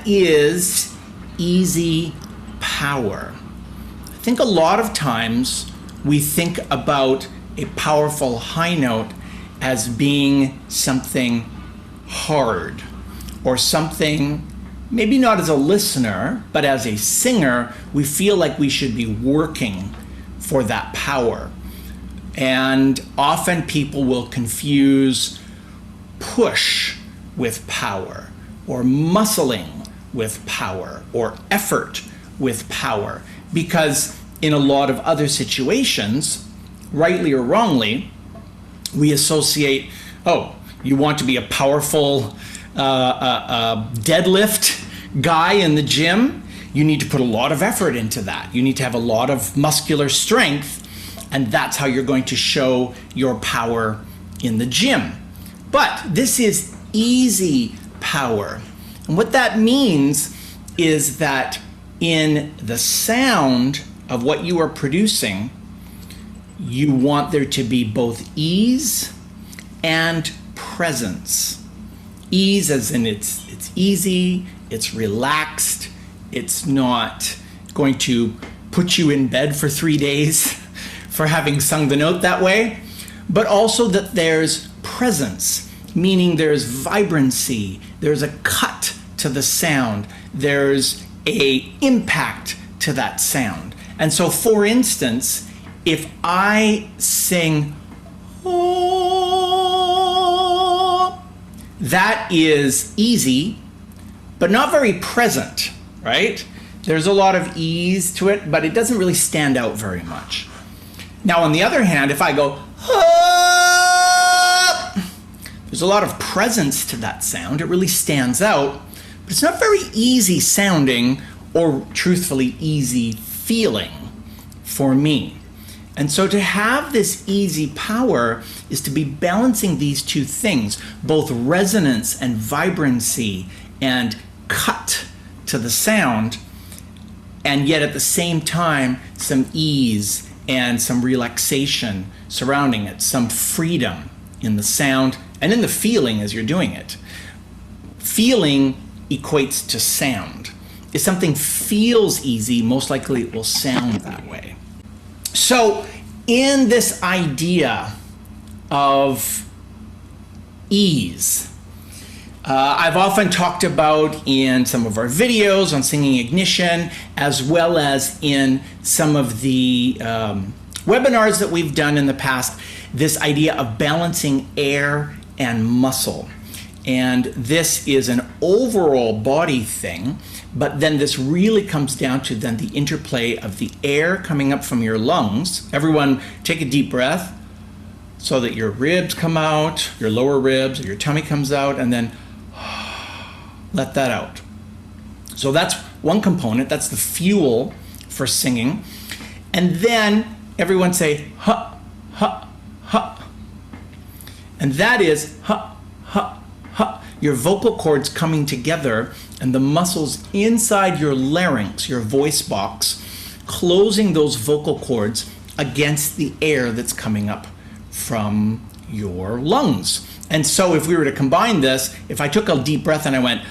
is easy power? I think a lot of times we think about a powerful high note as being something hard, or something, maybe not as a listener, but as a singer, we feel like we should be working for that power. And often people will confuse push with power, or muscling with power, or effort with power, because in a lot of other situations, rightly or wrongly, we associate, oh, you want to be a powerful deadlift guy in the gym, you need to put a lot of effort into that. You need to have a lot of muscular strength, and that's how you're going to show your power in the gym. But this is easy power. And what that means is that in the sound of what you are producing, you want there to be both ease and presence. Ease as in it's easy, it's relaxed, it's not going to put you in bed for 3 days for having sung the note that way, but also that there's presence, meaning there's vibrancy, there's a cut to the sound, there's a impact to that sound. And so, for instance, if I sing, oh, that is easy, but not very present, right? There's a lot of ease to it, but it doesn't really stand out very much. Now, on the other hand, if I go, ah, there's a lot of presence to that sound. It really stands out, but it's not very easy sounding, or truthfully easy feeling for me. And so to have this easy power is to be balancing these two things, both resonance and vibrancy and cut to the sound, and yet at the same time, some ease and some relaxation surrounding it, some freedom in the sound and in the feeling as you're doing it. Feeling equates to sound. If something feels easy, most likely it will sound that way. So in this idea of ease, I've often talked about in some of our videos on Singing Ignition, as well as in some of the webinars that we've done in the past, this idea of balancing air and muscle. And this is an overall body thing, but then this really comes down to then the interplay of the air coming up from your lungs. Everyone take a deep breath so that your ribs come out, your lower ribs, your tummy comes out, and then let that out. So that's one component, that's the fuel for singing. And then everyone say, ha, ha, ha. And that is ha, ha, ha. Your vocal cords coming together and the muscles inside your larynx, your voice box, closing those vocal cords against the air that's coming up from your lungs. And so if we were to combine this, if I took a deep breath and I went,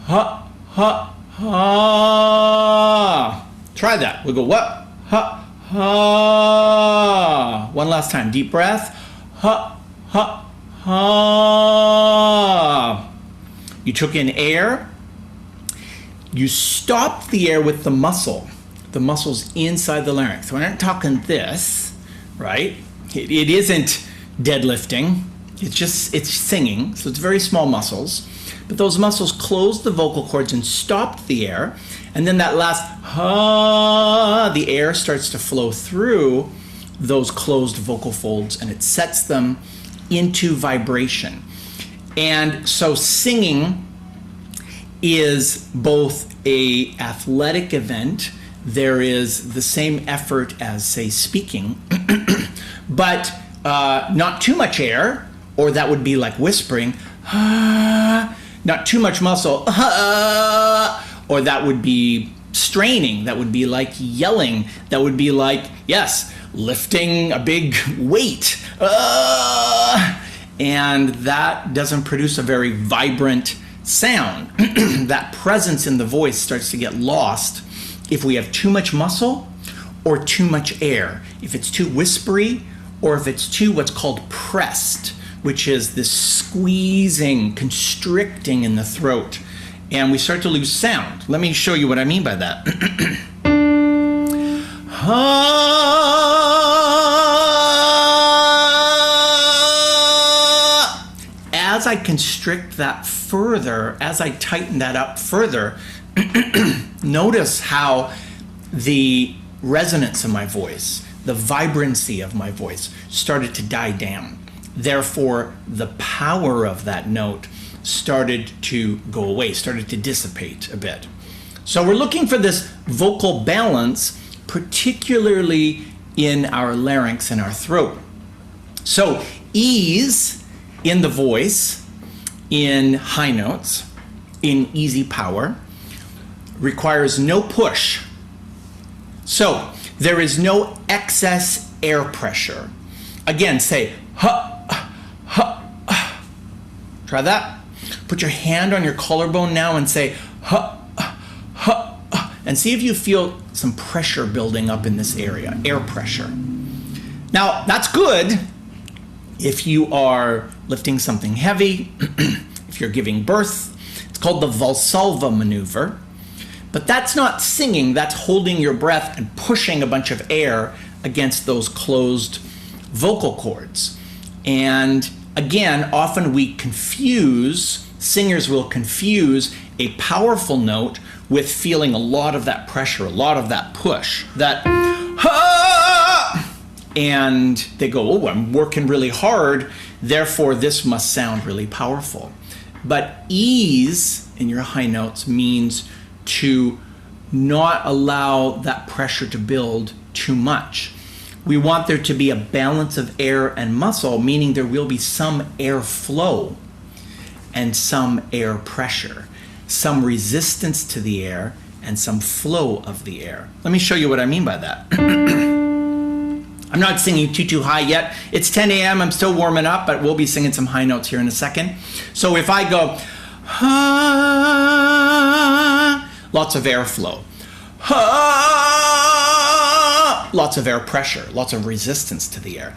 ha, ha, ha. Try that. We'll go, what? Ha, ha. One last time. Deep breath. Ha, ha, ha. You took in air. You stopped the air with the muscles inside the larynx. We're not talking this, right? It isn't deadlifting. It's singing, so it's very small muscles. But those muscles closed the vocal cords and stopped the air. And then that last ha, the air starts to flow through those closed vocal folds and it sets them into vibration. And so singing is both an athletic event. There is the same effort as, say, speaking, but not too much air, or that would be like whispering, not too much muscle, or that would be straining, that would be like yelling, that would be like, yes, lifting a big weight, and that doesn't produce a very vibrant sound, that presence in the voice starts to get lost if we have too much muscle or too much air. If it's too whispery or if it's too what's called pressed, which is this squeezing, constricting in the throat, and we start to lose sound. Let me show you what I mean by that. As I constrict that further, as I tighten that up further, notice how the resonance of my voice, the vibrancy of my voice started to die down. Therefore, the power of that note started to go away, started to dissipate a bit. So we're looking for this vocal balance, particularly in our larynx and our throat. So ease in the voice, in high notes, in easy power, requires no push. So there is no excess air pressure. Again, say ha, ha, ha. Try that. Put your hand on your collarbone now and say ha, ha, ha, and see if you feel some pressure building up in this area, air pressure. Now, that's good if you are lifting something heavy, if you're giving birth. It's called the Valsalva maneuver. But that's not singing, that's holding your breath and pushing a bunch of air against those closed vocal cords. And again, often we confuse, singers will confuse a powerful note with feeling a lot of that pressure, a lot of that push, that and they go, oh, I'm working really hard, therefore this must sound really powerful. But ease in your high notes means to not allow that pressure to build too much. We want there to be a balance of air and muscle, meaning there will be some air flow and some air pressure, some resistance to the air and some flow of the air. Let me show you what I mean by that. I'm not singing too high yet. It's 10 a.m. I'm still warming up, but we'll be singing some high notes here in a second. So if I go, lots of airflow. Lots of air pressure, lots of resistance to the air.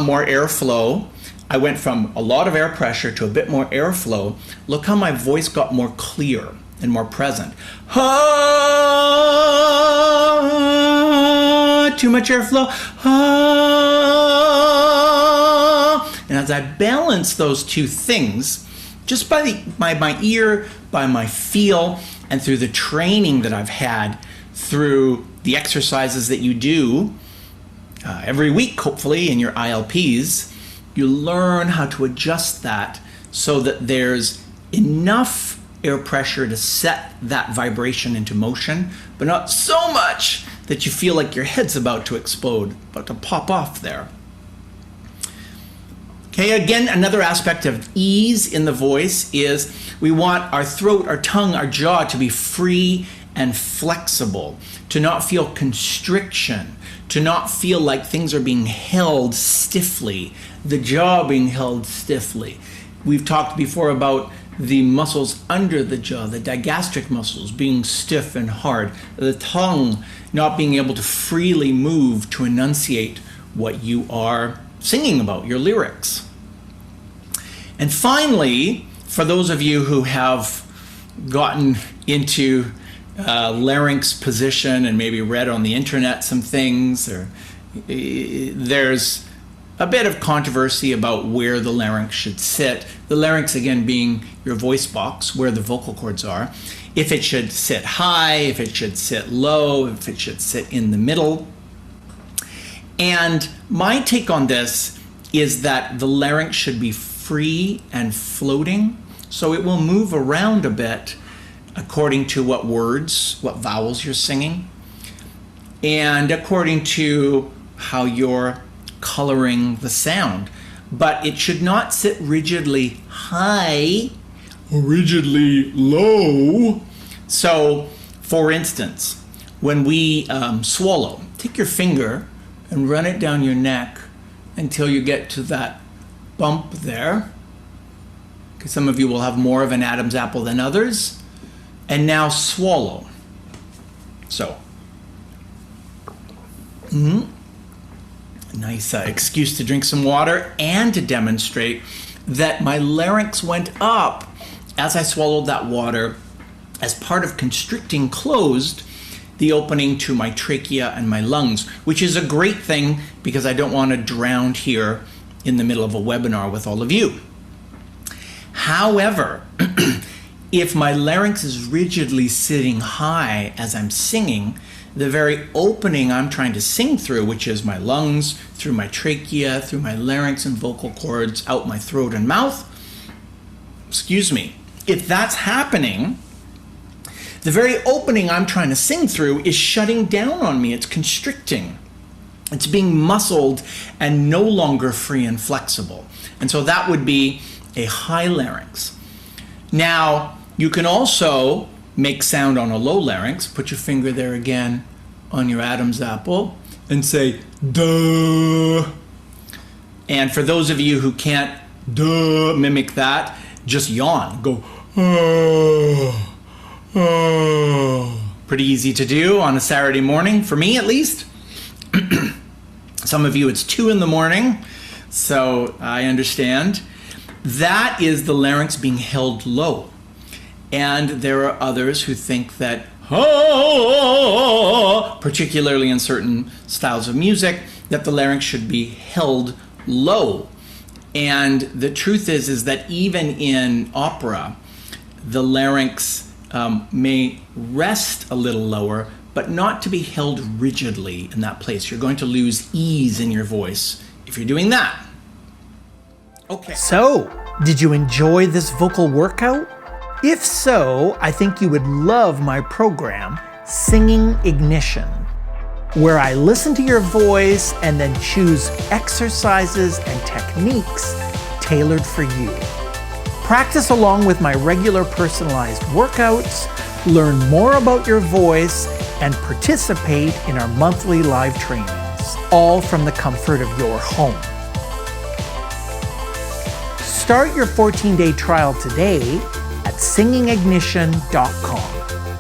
More airflow. I went from a lot of air pressure to a bit more airflow. Look how my voice got more clear and more present. Too much airflow. And as I balance those two things, just by my ear, by my feel, and through the training that I've had through the exercises that you do every week, hopefully, in your ILPs, you learn how to adjust that so that there's enough air pressure to set that vibration into motion, but not so much that you feel like your head's about to explode, about to pop off there. Okay, again, another aspect of ease in the voice is we want our throat, our tongue, our jaw to be free and flexible, to not feel constriction, to not feel like things are being held stiffly, the jaw being held stiffly. We've talked before about the muscles under the jaw, the digastric muscles being stiff and hard, the tongue not being able to freely move to enunciate what you are singing about, your lyrics. And finally, for those of you who have gotten into larynx position and maybe read on the internet some things, or there's a bit of controversy about where the larynx should sit. The larynx, again, being your voice box, where the vocal cords are. If it should sit high, if it should sit low, if it should sit in the middle. And my take on this is that the larynx should be free and floating, so it will move around a bit according to what words, what vowels you're singing, and according to how you're coloring the sound. But it should not sit rigidly high or rigidly low. So, for instance, when we swallow, take your finger and run it down your neck until you get to that bump there, because some of you will have more of an Adam's apple than others. And now swallow. So, nice excuse to drink some water and to demonstrate that my larynx went up as I swallowed that water as part of constricting closed the opening to my trachea and my lungs, which is a great thing because I don't want to drown here in the middle of a webinar with all of you. However, if my larynx is rigidly sitting high as I'm singing, the very opening I'm trying to sing through, which is my lungs, through my trachea, through my larynx and vocal cords, out my throat and mouth, if that's happening, the very opening I'm trying to sing through is shutting down on me. It's constricting. It's being muscled and no longer free and flexible. And so that would be a high larynx. Now, you can also make sound on a low larynx. Put your finger there again on your Adam's apple and say, duh. And for those of you who can't duh mimic that, just yawn. Go, oh. Pretty easy to do on a Saturday morning, for me at least. Some of you, it's 2 in the morning, so I understand. That is the larynx being held low. And there are others who think that, particularly in certain styles of music, that the larynx should be held low. And the truth is that even in opera, the larynx may rest a little lower, but not to be held rigidly in that place. You're going to lose ease in your voice if you're doing that. Okay. So, did you enjoy this vocal workout? If so, I think you would love my program, Singing Ignition, where I listen to your voice and then choose exercises and techniques tailored for you. Practice along with my regular personalized workouts, learn more about your voice, and participate in our monthly live trainings, all from the comfort of your home. Start your 14-day trial today at singingignition.com.